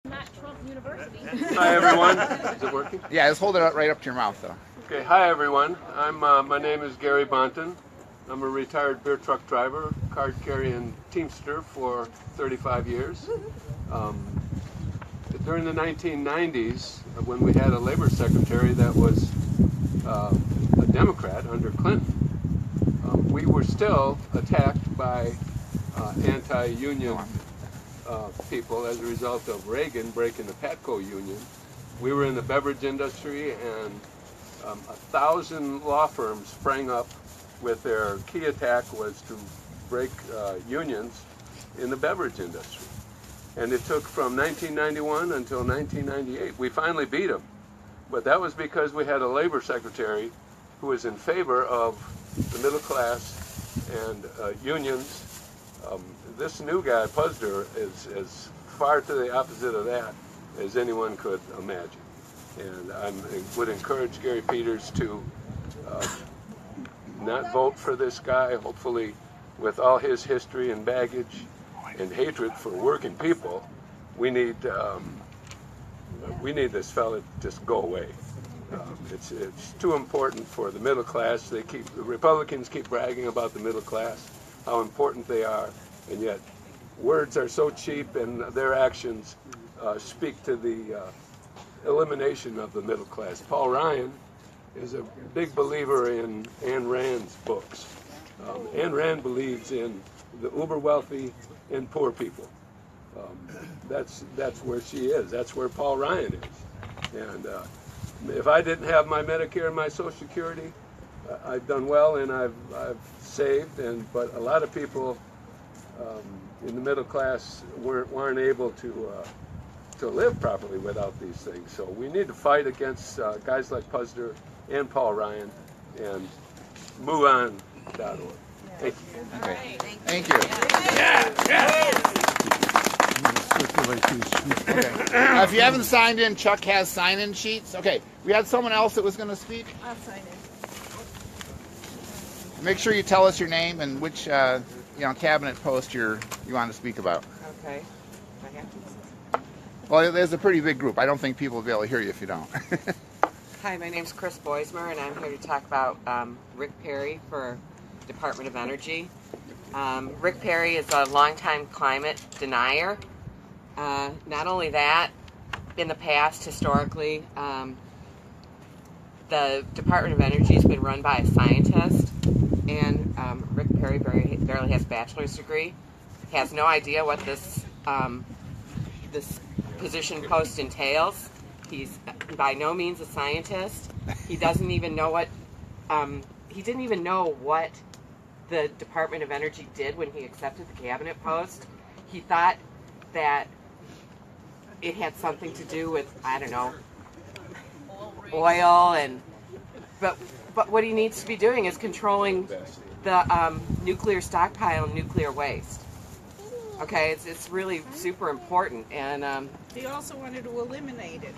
Not Trump University. Hi everyone. Is it working? Yeah, just hold it up, right up to your mouth, though. Okay. Hi everyone. My name is Gary Bonton. I'm a retired beer truck driver, card-carrying teamster for 35 years. During the 1990s, when we had a labor secretary that was a Democrat under Clinton, we were still attacked by anti-union people as a result of Reagan breaking the Patco union. We were in the beverage industry, and 1,000 law firms sprang up with their key attack was to break unions in the beverage industry. And it took from 1991 until 1998. We finally beat them. But that was because we had a labor secretary who was in favor of the middle class and unions. This new guy, Puzder, is as far to the opposite of that as anyone could imagine. And I would encourage Gary Peters to not vote for this guy. Hopefully, with all his history and baggage and hatred for working people, we need this fella to just go away. It's too important for the middle class. The Republicans keep bragging about the middle class, how important they are, and yet words are so cheap, and their actions speak to the elimination of the middle class. Paul Ryan is a big believer in Ayn Rand's books. Ayn Rand believes in the uber wealthy and poor people. That's where she is. That's where Paul Ryan is. And if I didn't have my Medicare and my Social Security, I've done well, and I've saved. But a lot of people in the middle class weren't able to live properly without these things. So we need to fight against guys like Puzder and Paul Ryan, and MoveOn.org. Thank you. Okay. Thank you. Okay. If you haven't signed in, Chuck has sign-in sheets. Okay. We had someone else that was going to speak. I'll sign in. Make sure you tell us your name and which cabinet post you want to speak about. Okay. Well, there's a pretty big group. I don't think people will be able to hear you if you don't. Hi, my name's Chris Boismer, and I'm here to talk about Rick Perry for Department of Energy. Rick Perry is a longtime climate denier. Not only that, in the past, historically, the Department of Energy has been run by a scientist, and Rick Perry barely has a bachelor's degree, has no idea what this position post entails. He's by no means a scientist. He doesn't even know what he didn't even know what the Department of Energy did when he accepted the cabinet post. He thought that it had something to do with, I don't know, oil, but what he needs to be doing is controlling the nuclear stockpile and nuclear waste. Okay, it's really super important, and He also wanted to eliminate it.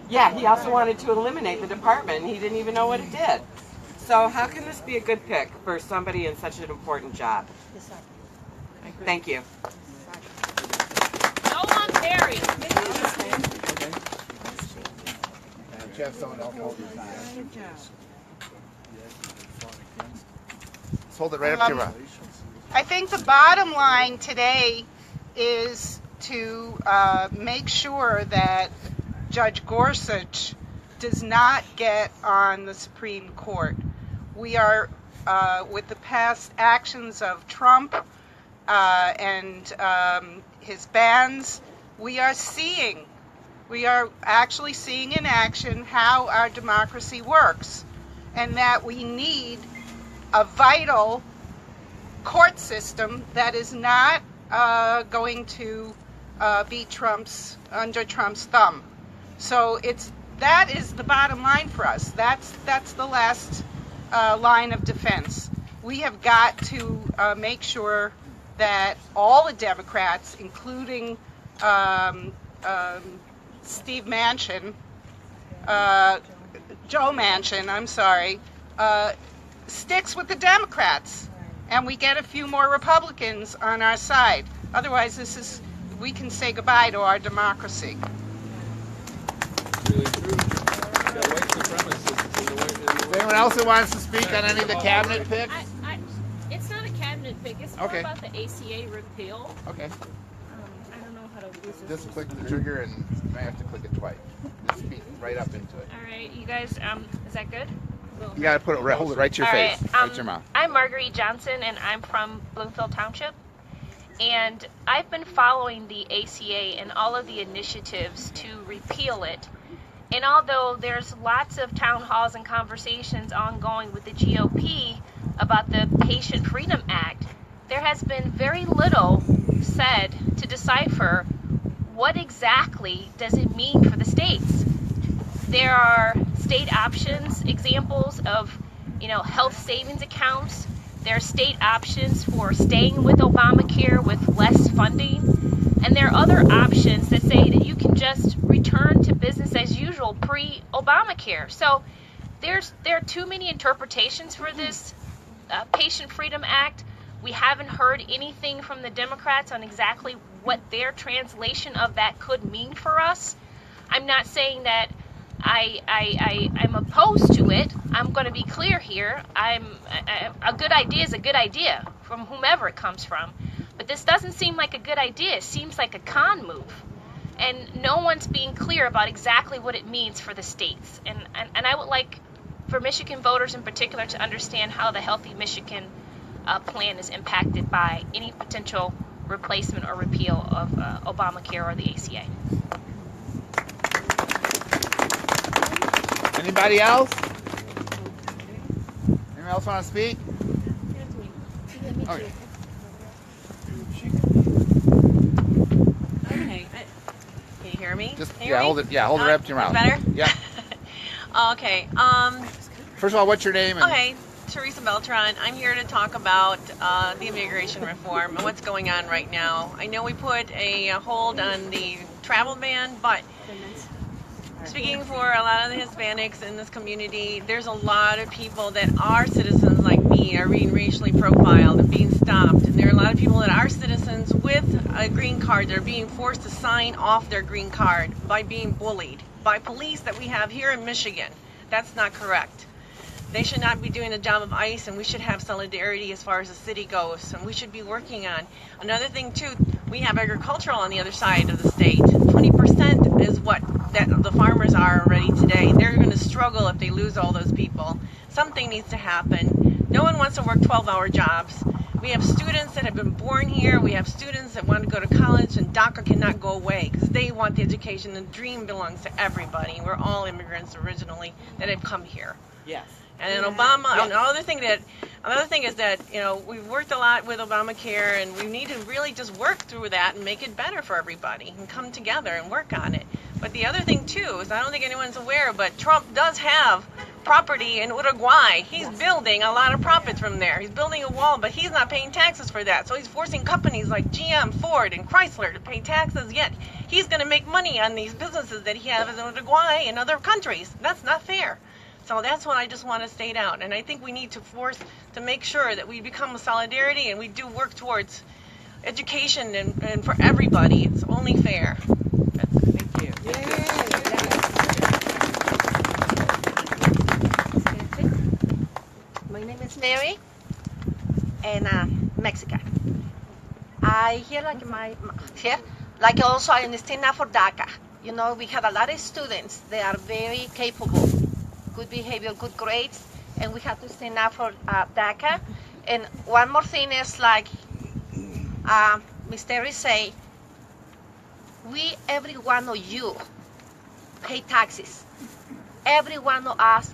yeah, he also wanted to eliminate the department, and he didn't even know what it did. So how can this be a good pick for somebody in such an important job? Thank you. No on Perry. Jeff, someone else hold your sign. Just hold it right up to your mouth. I think the bottom line today is to make sure that Judge Gorsuch does not get on the Supreme Court. We are, with the past actions of Trump and his bans, we are actually seeing in action how our democracy works, and that we need a vital court system that is not going to be under Trump's thumb. So that is the bottom line for us. That's the last line of defense. We have got to make sure that all the Democrats, including Steve Manchin, Joe Manchin, I'm sorry, sticks with the Democrats, and we get a few more Republicans on our side. Otherwise, we can say goodbye to our democracy. Really true. The white supremacists in the Is anyone else who wants to speak on any of the cabinet picks? It's not a cabinet pick. It's more Okay. about the ACA repeal. Okay. I don't know how to use this. Just click the trigger and you might have to click it twice. Just speak right up into it. All right, you guys, is that good? You gotta put it right, hold it right to your All face, right, right to your mouth. I'm Marguerite Johnson, and I'm from Bloomfield Township. And I've been following the ACA and all of the initiatives to repeal it. And although there's lots of town halls and conversations ongoing with the GOP about the Patient Freedom Act, there has been very little said to decipher what exactly does it mean for the states. There are state options, examples of, health savings accounts. There are state options for staying with Obamacare with less funding. And there are other options that say that you can just return to business as usual pre-Obamacare. So there are too many interpretations for this Patient Freedom Act. We haven't heard anything from the Democrats on exactly what their translation of that could mean for us. I'm not saying that I'm opposed to it. I'm going to be clear here. A good idea is a good idea from whomever it comes from. But this doesn't seem like a good idea. It seems like a con move. And no one's being clear about exactly what it means for the states. And I would like for Michigan voters in particular to understand how the Healthy Michigan plan is impacted by any potential replacement or repeal of Obamacare or the ACA. Anybody else? Anyone else want to speak? Okay. Okay. Can you hear me? Just Can you hear me? hold it. Yeah, hold it right up to your mouth. Better? Yeah. Okay. First of all, what's your name? And Okay. Teresa Beltran. I'm here to talk about the immigration reform and what's going on right now. I know we put a hold on the travel ban, but speaking for a lot of the Hispanics in this community, there's a lot of people that are citizens like me are being racially profiled and being stopped. And there are a lot of people that are citizens with a green card that are being forced to sign off their green card by being bullied by police that we have here in Michigan. That's not correct. They should not be doing the job of ICE, and we should have solidarity as far as the city goes, and we should be working on. Another thing too, we have agricultural on the other side of the state. 20% is what the farmers are already today. They're going to struggle if they lose all those people. Something needs to happen. No one wants to work 12-hour jobs. We have students that have been born here. We have students that want to go to college, and DACA cannot go away because they want the education. The dream belongs to everybody. We're all immigrants originally that have come here. Yes. And then Obama, another thing is that, we've worked a lot with Obamacare, and we need to really just work through that and make it better for everybody and come together and work on it. But the other thing too is, I don't think anyone's aware, but Trump does have property in Uruguay. He's building a lot of profits from there. He's building a wall, but he's not paying taxes for that. So he's forcing companies like GM, Ford, and Chrysler to pay taxes, yet he's going to make money on these businesses that he has in Uruguay and other countries. That's not fair. So that's what I just want to state out. And I think we need to force to make sure that we become a solidarity and we do work towards education and for everybody. It's only fair. That's it. Thank you. My name is Mary, and I'm Mexican. I hear like also I understand now for DACA. We have a lot of students. They are very capable, good behavior, good grades, and we have to stand up for DACA. And one more thing is like Ms. Terry say, every one of you pay taxes. Every one of us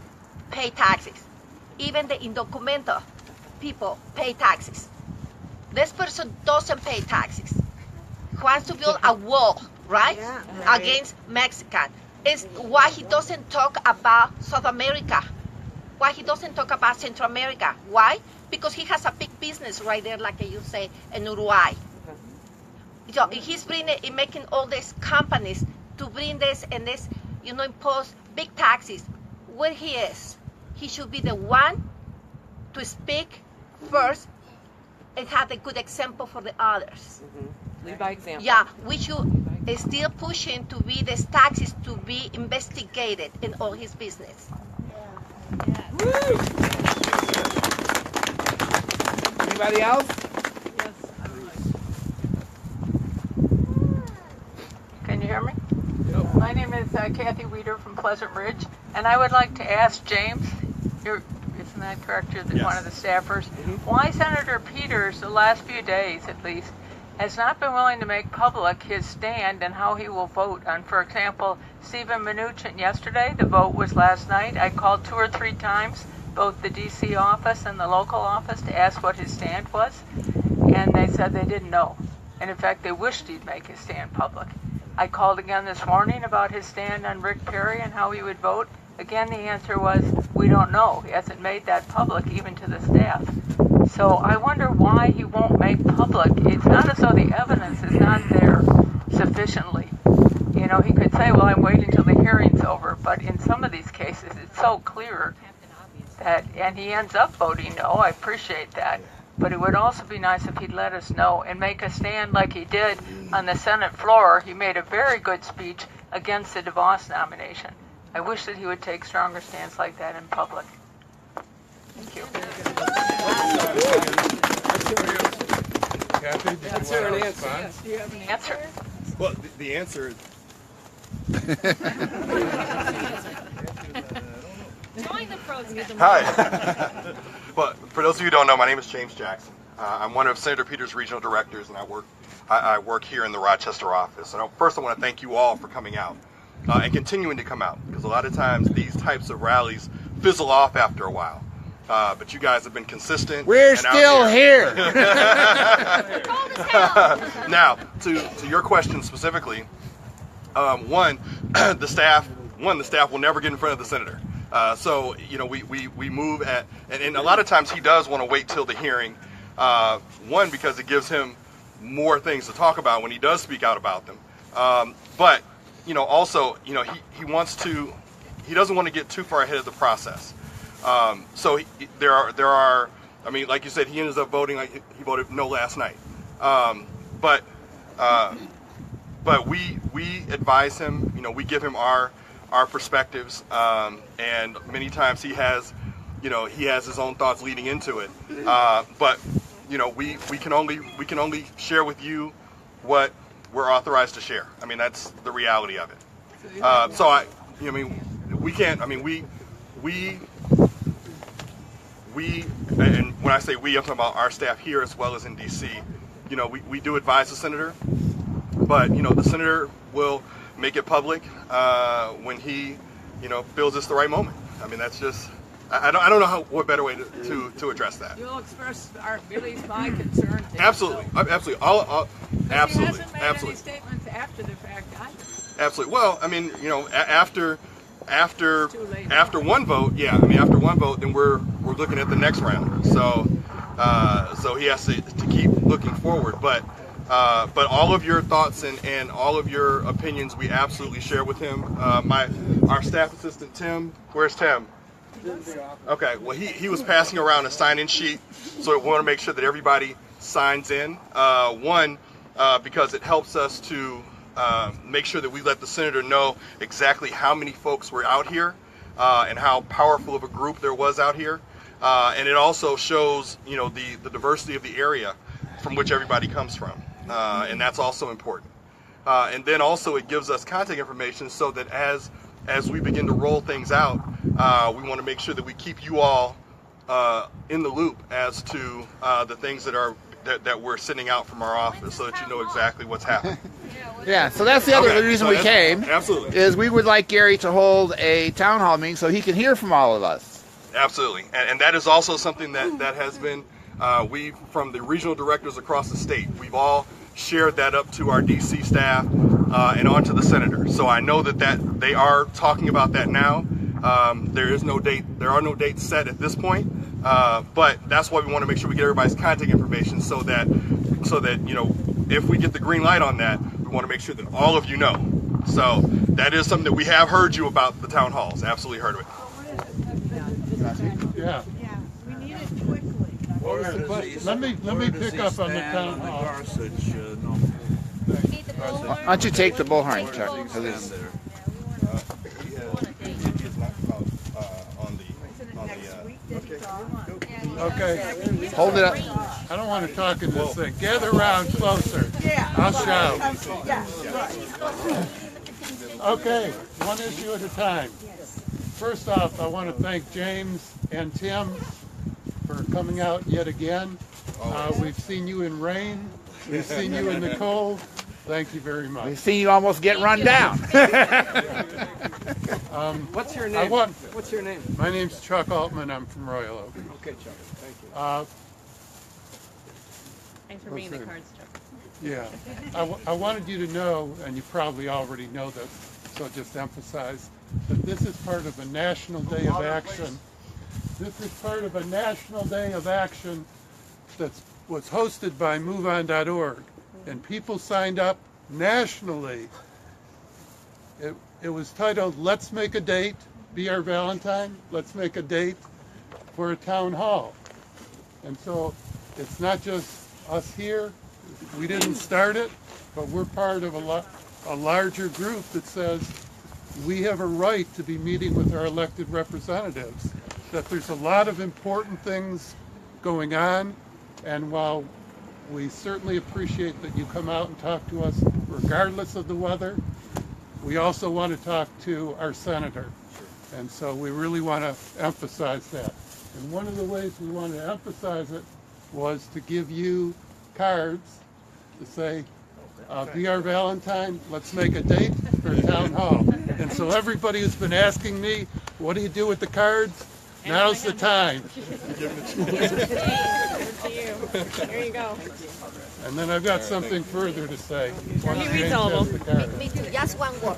pay taxes. Even the undocumented people pay taxes. This person doesn't pay taxes. He wants to build a wall, right? Against Mexican. It's why he doesn't talk about South America. Why he doesn't talk about Central America. Why? Because he has a big business right there, like you say, in Uruguay. So he's making all these companies to bring this and this, impose big taxes. Where he is, he should be the one to speak first and have a good example for the others. Lead by example. Yeah, we should still pushing to be the taxes to be investigated in all his business. Anybody else? Can you hear me? My name is Kathy Weeder from Pleasant Ridge, and I would like to ask James, isn't that correct? You're one of the staffers. Why Senator Peters, the last few days at least, has not been willing to make public his stand and how he will vote on, for example, Stephen Mnuchin yesterday. The vote was last night. I called 2 or 3 times, both the DC office and the local office, to ask what his stand was, and they said they didn't know. And in fact, they wished he'd make his stand public. I called again this morning about his stand on Rick Perry and how he would vote. Again, the answer was, we don't know. He hasn't made that public even to the staff. So I wonder why he won't make public. It's not as though the evidence is not there sufficiently. You know, he could say, well, I'm waiting till the hearing's over, but in some of these cases, it's so clear that, and he ends up voting no. I appreciate that. But it would also be nice if he'd let us know and make a stand like he did on the Senate floor. He made a very good speech against the DeVos nomination. I wish that he would take stronger stands like that in public. Thank you. Kathy, did That's you want an to answer. respond? Yes. Do you have an answer? Well, the answer is Join the pros. Get them Hi. Well, for those of you who don't know, my name is James Jackson. I'm one of Senator Peters' regional directors, and I work here in the Rochester office. And first, I want to thank you all for coming out and continuing to come out, because a lot of times these types of rallies fizzle off after a while. But you guys have been consistent. We're still here. Now, to your question specifically, the staff will never get in front of the senator. So, you know, we move at, and a lot of times he does want to wait till the hearing, because it gives him more things to talk about when he does speak out about them. But, you know, also, you know, he doesn't want to get too far ahead of the process. So there are, I mean, like you said, he ended up voting, like he voted no last night. But we advise him, you know, we give him our perspectives, and many times he has his own thoughts leading into it. But you know, we can only share with you what we're authorized to share. I mean, that's the reality of it. We, and when I say we, I'm talking about our staff here as well as in DC. You know, we do advise the senator, but you know, the senator will make it public when he, you know, feels it's the right moment. I mean, that's just, I don't know what better way to address that. You'll express our beliefs, my concerns. Absolutely, absolutely, absolutely, He hasn't made absolutely. any statements after the fact either. Absolutely. Well, I mean, you know, after late. one vote, yeah. I mean, after one vote, then we're looking at the next round. So he has to keep looking forward. But all of your thoughts and all of your opinions, we absolutely share with him. Our staff assistant Tim, where's Tim? Okay. Well, he was passing around a sign-in sheet, so we want to make sure that everybody signs in. Because it helps us to make sure that we let the senator know exactly how many folks were out here and how powerful of a group there was out here. And it also shows, you know, the diversity of the area from which everybody comes from. And that's also important. And then also it gives us contact information so that as we begin to roll things out, we want to make sure that we keep you all in the loop as to the things that we're sending out from our office, so that you know exactly what's happening. Yeah, so that's the other reason we came. Absolutely. Is we would like Gary to hold a town hall meeting so he can hear from all of us. Absolutely. And that is also something that has been, we from the regional directors across the state, we've all shared that up to our DC staff and on to the senator. So I know that they are talking about that now. There are no dates set at this point. But that's why we want to make sure we get everybody's contact information so that, you know, if we get the green light on that, we want to make sure that all of you know. So that is something that we have heard you about the town halls. Absolutely heard of it. Yeah. We need it quickly. Let me pick up on the town hall. Why don't you take the bullhorn, Chuck? 'Cause it's- Okay. Hold it up. I don't want to talk in this thing. Gather around closer. I'll shout. Okay, one issue at a time. First off, I want to thank James and Tim for coming out yet again. We've seen you in rain. We've seen you in the cold. Thank you very much. We've seen you almost get run down. What's your name? What's your name? My name's Chuck Altman. I'm from Royal Oak. Okay, Chuck. Thank you. Thanks for bringing the cards, Chuck. Yeah, I wanted you to know, and you probably already know this, so just emphasize that this is part of a national day of action. This is part of a national day of action that was hosted by MoveOn.org, and people signed up nationally. It was titled, "Let's Make a Date, Be Our Valentine, Let's Make a Date for a Town Hall." And so it's not just us here. We didn't start it, but we're part of a larger group that says we have a right to be meeting with our elected representatives, that there's a lot of important things going on, and while we certainly appreciate that you come out and talk to us regardless of the weather, we also want to talk to our senator. And so we really want to emphasize that. And one of the ways we want to emphasize it was to give you cards to say, "Be our Valentine, let's make a date for a town hall." And so everybody who's been asking me, what do you do with the cards? Now's the time. Here you go. And then I've got something further to say. once He James reads all has of the them. cards. Me too, just one word.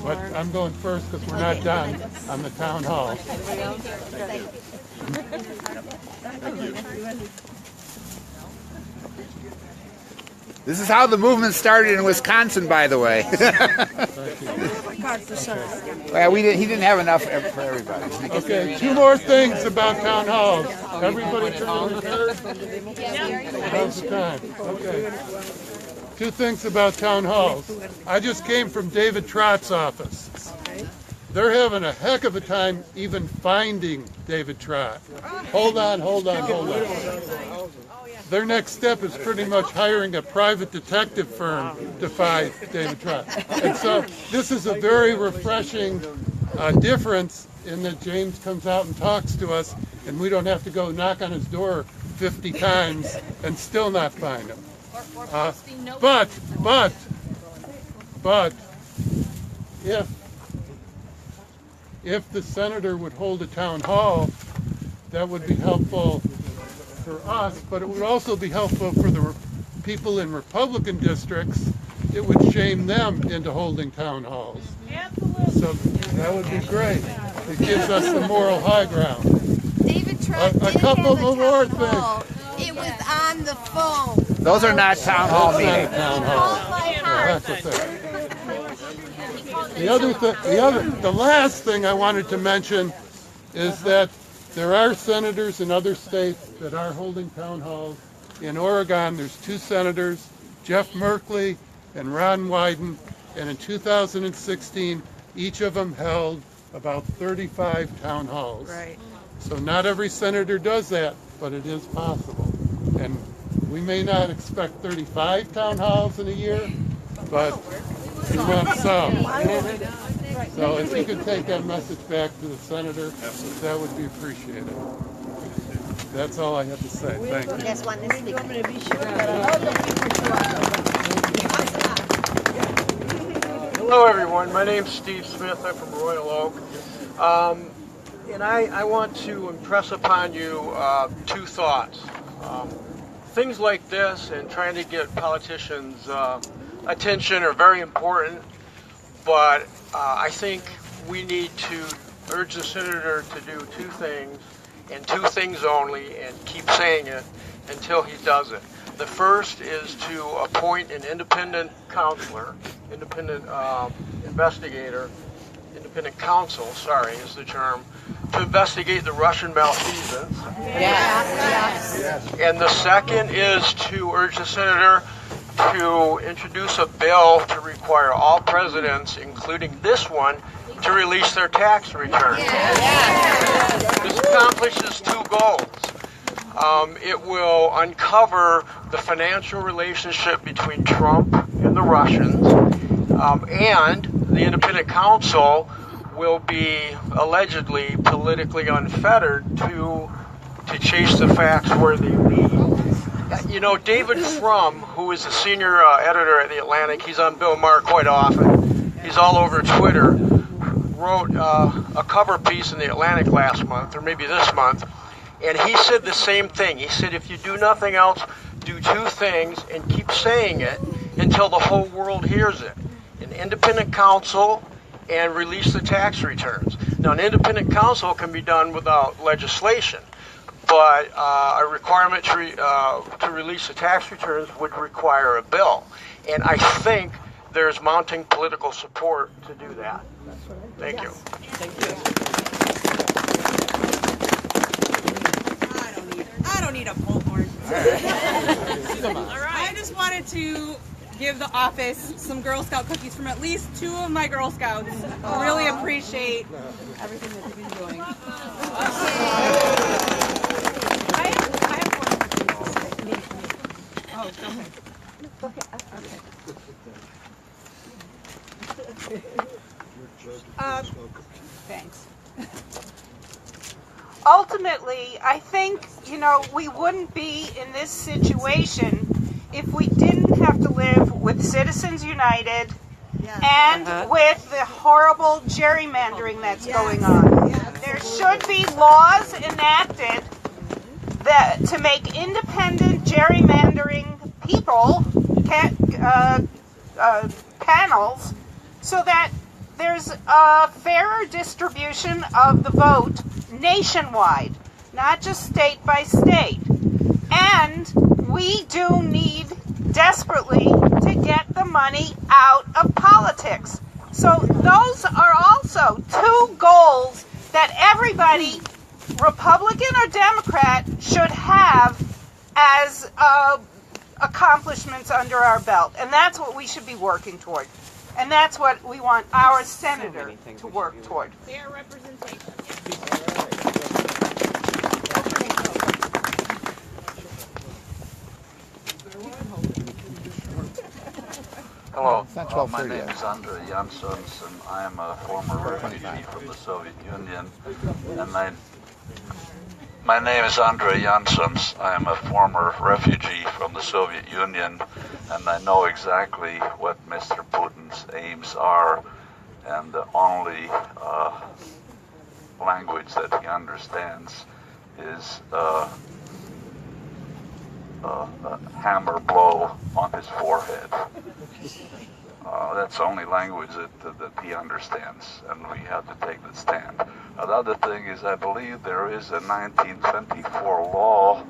But I'm going first because we're not done on the town hall. This is how the movement started in Wisconsin, by the way. Well, he didn't have enough for everybody. Okay, two more things about town halls. Everybody turn the cards. How's the time? Okay. Two things about town halls. I just came from David Trott's office. They're having a heck of a time even finding David Trott. Hold on. Their next step is pretty much hiring a private detective firm to find David Trott. And so this is a very refreshing difference in that James comes out and talks to us, and we don't have to go knock on his door 50 times and still not find him. But if the senator would hold a town hall, that would be helpful for us, but it would also be helpful for the people in Republican districts. It would shame them into holding town halls. So that would be great. It gives us the moral high ground. David Trott A couple more things. It was on the phone. Those are not town hall That's not a meetings. town hall. That's the thing. The last thing I wanted to mention is that there are senators in other states that are holding town halls. In Oregon, there's two senators, Jeff Merkley and Ron Wyden, and in 2016, each of them held about 35 town halls. Right. So not every senator does that, but it is possible. And we may not expect 35 town halls in a year, but we want some. So if you could take that message back to the senator, that would be appreciated. That's all I have to say. Thank you. Yes, one is Hello, everyone. My name's Steve Smith. I'm from Royal Oak. And I want to impress upon you two thoughts. Things like this and trying to get politicians' attention are very important, but I think we need to urge the senator to do two things, and two things only, and keep saying it until he does it. The first is to appoint an independent counselor, independent investigator, independent counsel, sorry, is the term, to investigate the Russian malfeasance. Yes. And the second is to urge the senator to introduce a bill to require all presidents, including this one, to release their tax returns. This accomplishes two goals. It will uncover the financial relationship between Trump and the Russians, and the independent counsel will be allegedly politically unfettered to chase the facts where they lead. You know, David Frum, who is the senior editor at The Atlantic, he's on Bill Maher quite often. He's all over Twitter. Wrote a cover piece in The Atlantic last month, or maybe this month, and he said the same thing. He said, if you do nothing else, do two things and keep saying it until the whole world hears it. An independent counsel and release the tax returns. Now, an independent counsel can be done without legislation, but a requirement to release the tax returns would require a bill. And I think there's mounting political support to do that. Thank you. Thank you. I don't need a bullhorn. I just wanted to give the office some Girl Scout cookies from at least 2 of my Girl Scouts. I really appreciate everything that you've been doing. I have one thing to say. Oh, go ahead. Thanks. Ultimately, I think, we wouldn't be in this situation if we didn't have to live with Citizens United and with the horrible gerrymandering that's going on. There should be laws enacted that to make independent gerrymandering people panels so that there's a fairer distribution of the vote nationwide, not just state by state. And we do need desperately to get the money out of politics. So those are also 2 goals that everybody, Republican or Democrat, should have as accomplishments under our belt. And that's what we should be working toward. And that's what we want our senator to work toward. Fair representation. Hello, my name is Andrei Janssens, and I am a former refugee from the Soviet Union. And my name is Andrei Janssens. I am a former refugee from the Soviet Union, and I know exactly what Mr. Putin's aims are, and the only language that he understands is a hammer blow on his forehead. That's the only language that he understands, and we have to take that stand. The other thing is, I believe there is a 1924 law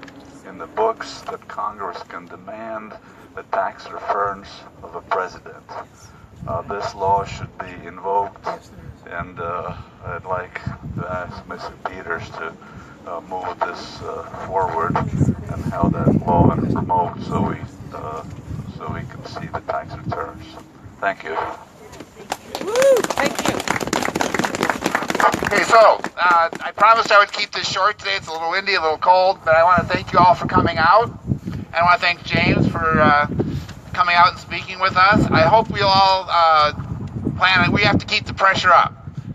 in the books that Congress can demand the tax returns of a president. This law should be invoked, and I'd like to ask Mr. Peters to move this forward and have that law promoted so we can see the tax returns. Thank you. Thank you. Okay, so I promised I would keep this short today. It's a little windy, a little cold, but I want to thank you all for coming out. And I want to thank James for coming out and speaking with us. I hope we'll all plan. We have to keep the pressure up.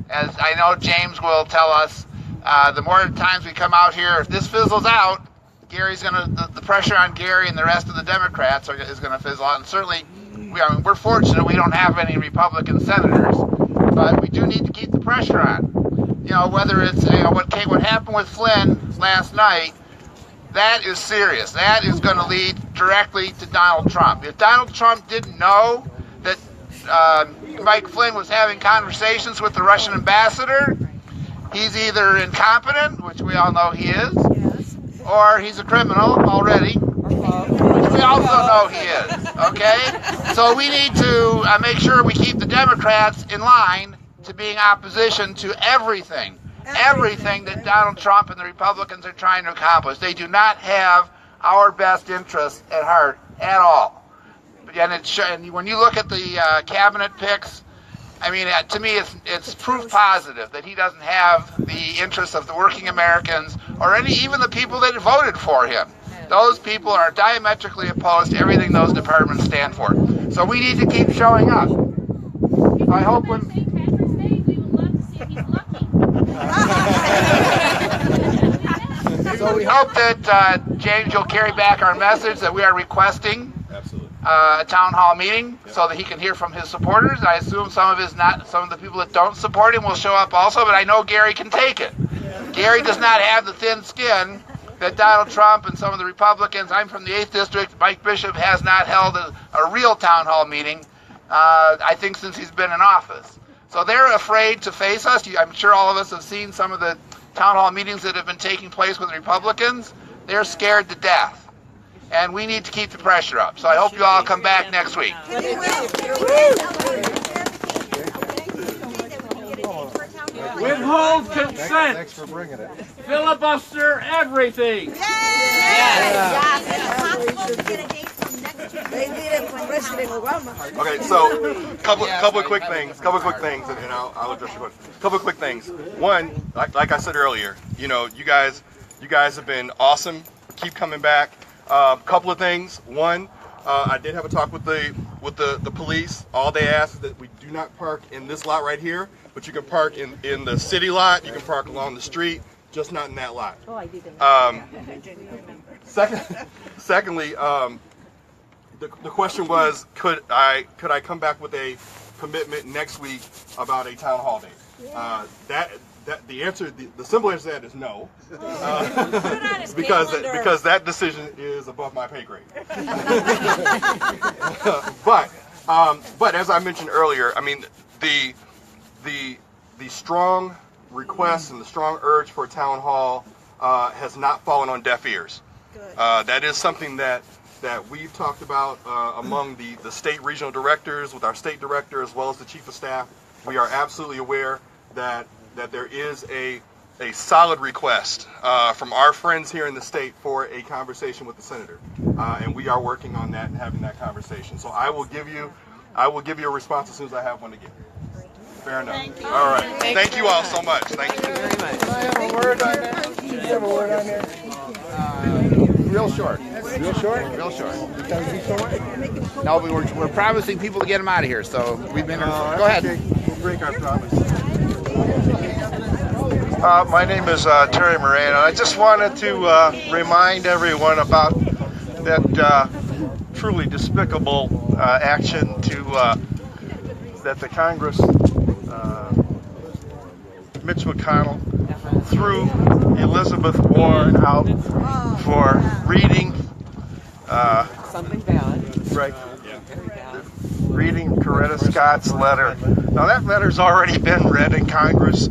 As I know James will tell us, the more times we come out here, if this fizzles out, the pressure on Gary and the rest of the Democrats is going to fizzle out. And certainly, we're fortunate we don't have any Republican senators, but we do need to keep the pressure on. Whether it's what happened with Flynn last night, that is serious. That is going to lead directly to Donald Trump. If Donald Trump didn't know that Mike Flynn was having conversations with the Russian ambassador, he's either incompetent, which we all know he is, or he's a criminal already, which we also know he is, okay? So we need to make sure we keep the Democrats in line to being opposition to everything that Donald Trump and the Republicans are trying to accomplish. They do not have our best interests at heart at all. and when you look at the cabinet picks, I mean, to me, it's proof positive that he doesn't have the interests of the working Americans or even the people that voted for him. Those people are diametrically opposed to everything those departments stand for. So we need to keep showing up. I hope when. So we hope that James, you'll carry back our message that we are requesting a town hall meeting so that he can hear from his supporters. I assume some of the people that don't support him will show up also, but I know Gary can take it. Gary does not have the thin skin that Donald Trump and some of the Republicans. I'm from the 8th District. Mike Bishop has not held a real town hall meeting, I think, since he's been in office. So they're afraid to face us. I'm sure all of us have seen some of the town hall meetings that have been taking place with Republicans. They're scared to death. And we need to keep the pressure up. So I hope you all come back next week. Withhold consent. Thanks for bringing it. Filibuster everything. Okay, so couple of quick things, and I'll address your question. Couple of quick things. One, like I said earlier, you guys have been awesome. Keep coming back. Couple of things. One, I did have a talk with the police. All they ask is that we do not park in this lot right here, but you can park in the city lot. You can park along the street, just not in that lot. Oh, I didn't. Secondly, the question was, could I come back with a commitment next week about a town hall date? The simple answer to that is no, because that decision is above my pay grade. But as I mentioned earlier, I mean the strong request and the strong urge for a town hall has not fallen on deaf ears. That is something that we've talked about among the state regional directors, with our state director as well as the chief of staff. We are absolutely aware that there is a solid request from our friends here in the state for a conversation with the senator, and we are working on that and having that conversation. So I will give you a response as soon as I have one to give. Fair enough. Thank you. All right. Thank you all so much. Thank you very much. Can I have a word on that? Can I have a word on there? Real short. Real short? Real short. Because he's short? No, we're promising people to get him out of here, so we've been. Go ahead. Okay. We'll break our promise. My name is Terry Moran, and I just wanted to remind everyone about that truly despicable action that the Congress, Mitch McConnell, threw Elizabeth Warren out for reading something valid. Right. Reading Coretta Scott's letter. Now that letter's already been read in Congress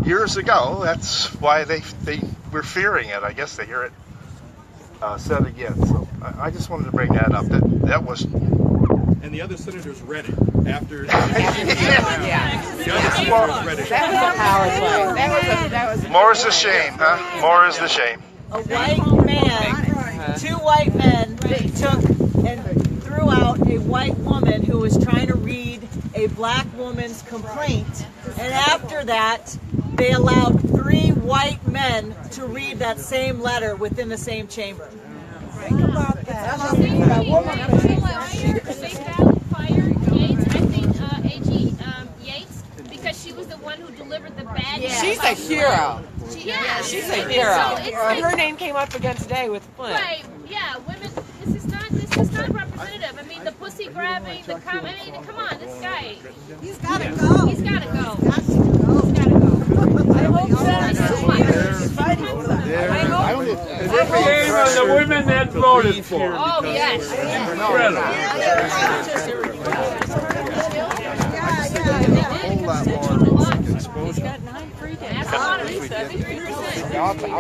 years ago. That's why they were fearing it. I guess they hear it said again. So I just wanted to bring that up. That was. And the other senators read it after. The other senators read it. That was a power play. That was. More is the shame, huh? More is the shame. A white man, two white men took and threw out a white woman who was trying to read a black woman's complaint, and after that they allowed 3 white men to read that same letter within the same chamber. Think about that. AG Yates, because she was the one who delivered the bad news. She's a hero. She's a hero. Her name came up again today with Flint. Right, yeah, women, this is not representative. I mean, the pussy grabbing, the I mean, come on, this guy. He's got to go. He's got to go. I hope That's too much. Shame on the women that voted for. Oh, yes.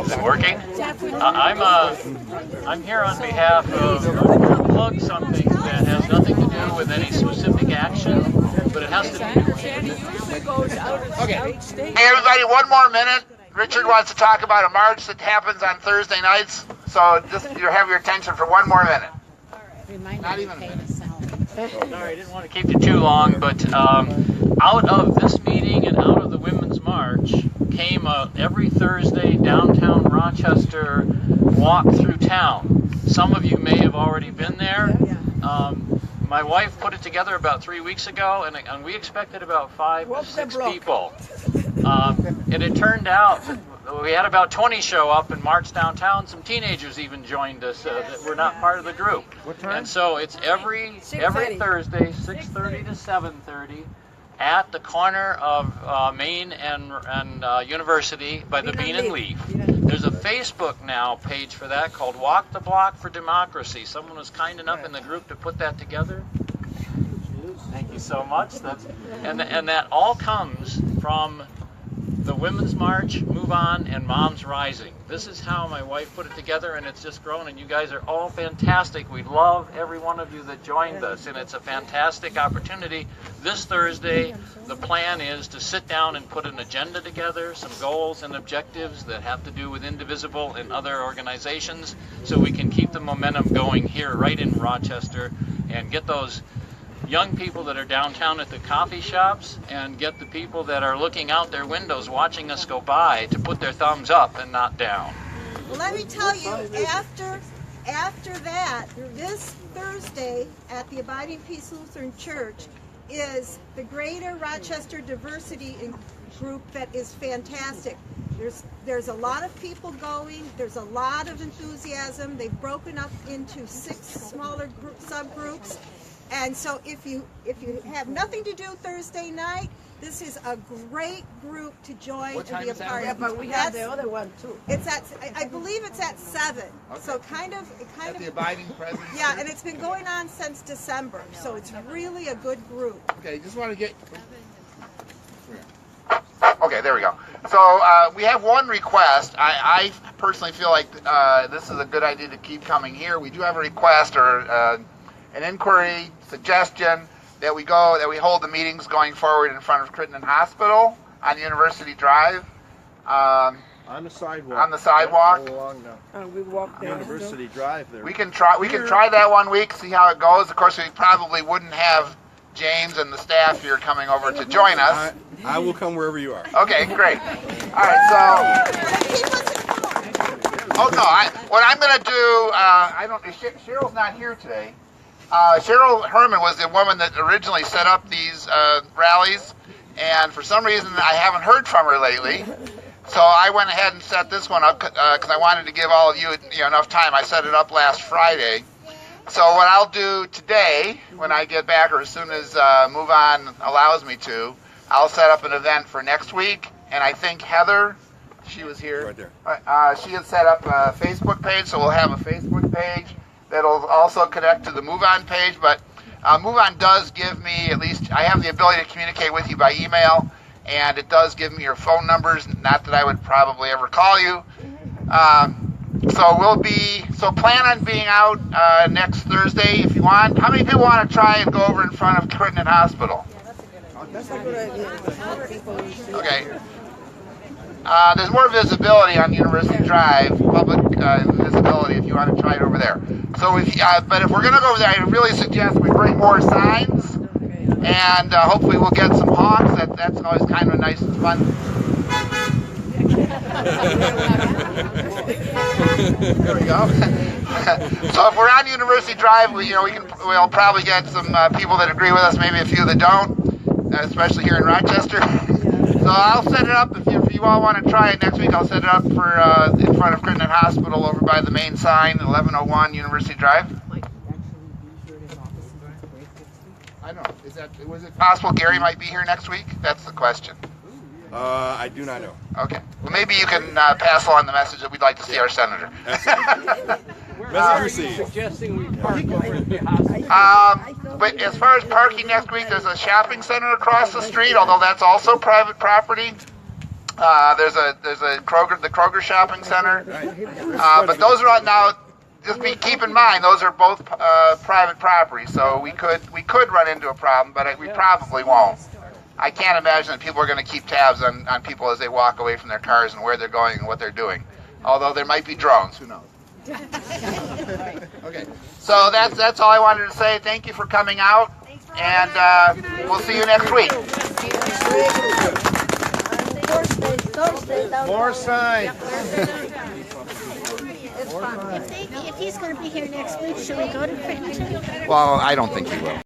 Is it working? I'm here on behalf of to plug something that has nothing to do with any specific action, but it has to do with. Okay. Hey, everybody, one more minute. Richard wants to talk about a march that happens on Thursday nights, so just you have your attention for one more minute. Not even a minute. Sorry, I didn't want to keep you too long, but out of this meeting and out of the Women's March came every Thursday downtown Rochester walk through town. Some of you may have already been there. My wife put it together about 3 weeks ago, and we expected about 5 to 6 people. And it turned out we had about 20 show up and march downtown. Some teenagers even joined us that were not part of the group. What time? And so it's every Thursday, 6:30 to 7:30, at the corner of Main and University by the Bean and Leaf. There's a Facebook now page for that called Walk the Block for Democracy. Someone was kind enough in the group to put that together. Thank you so much. And that all comes from the Women's March, Move On, and Moms Rising. This is how my wife put it together, and it's just grown, and you guys are all fantastic. We love every one of you that joined us, and it's a fantastic opportunity. This Thursday, the plan is to sit down and put an agenda together, some goals and objectives that have to do with Indivisible and other organizations, so we can keep the momentum going here right in Rochester and get those young people that are downtown at the coffee shops and get the people that are looking out their windows watching us go by to put their thumbs up and not down. Well, let me tell you, after that, this Thursday at the Abiding Peace Lutheran Church is the Greater Rochester Diversity Group that is fantastic. There's a lot of people going. There's a lot of enthusiasm. They've broken up into 6 smaller subgroups. And so if you have nothing to do Thursday night, this is a great group to join and be a part of. Yeah, but we have the other one too. It's at, I believe it's at 7. Okay. So kind of the Abiding Presence. Yeah, and it's been going on since December. So it's really a good group. Okay, just want to get. Okay, there we go. So we have one request. I personally feel like this is a good idea to keep coming here. We do have a request or an inquiry, suggestion that we hold the meetings going forward in front of Crittenden Hospital on University Drive. On the sidewalk. On the sidewalk. All along we walk there. University Drive there. We can try that one week, see how it goes. Of course, we probably wouldn't have James and the staff here coming over to join us. I will come wherever you are. Okay, great. All right, so. Oh no! What I'm going to do, Cheryl's not here today. Cheryl Herman was the woman that originally set up these rallies, and for some reason I haven't heard from her lately. So I went ahead and set this one up because I wanted to give all of you enough time. I set it up last Friday. So what I'll do today, when I get back, or as soon as Move On allows me to, I'll set up an event for next week. And I think Heather, she was here. Right there. She had set up a Facebook page, so we'll have a Facebook page that'll also connect to the Move On page. But Move On does give me, at least I have the ability to communicate with you by email, and it does give me your phone numbers. Not that I would probably ever call you. So plan on being out next Thursday if you want. How many people want to try and go over in front of Crittenden Hospital? That's a good idea. Okay. There's more visibility on University Drive, public visibility, if you want to try it over there. So, but if we're going to go over there, I really suggest we bring more signs, and hopefully we'll get some honks. That's always kind of a nice and fun. There we go. So if we're on University Drive, we'll probably get some people that agree with us, maybe a few that don't, especially here in Rochester. So I'll set it up if you all want to try it next week. I'll set it up for in front of Crittenden Hospital over by the main sign, 1101 University Drive. I don't know. Was it possible Gary might be here next week? That's the question. I do not know. Okay. Well, maybe you can pass along the message that we'd like to see our senator. Message received. Suggesting we park over at the hospital. But as far as parking next week, there's a shopping center across the street, although that's also private property. There's a Kroger, the Kroger shopping center. But those are now. Just keep in mind, those are both private property, so we could run into a problem, but we probably won't. I can't imagine that people are going to keep tabs on people as they walk away from their cars and where they're going and what they're doing. Although there might be drones, who knows? Okay, so that's all I wanted to say. Thank you for coming out. and we'll see you next week. More signs. If he's going to be here next week, should we go to Creighton? Well, I don't think he will.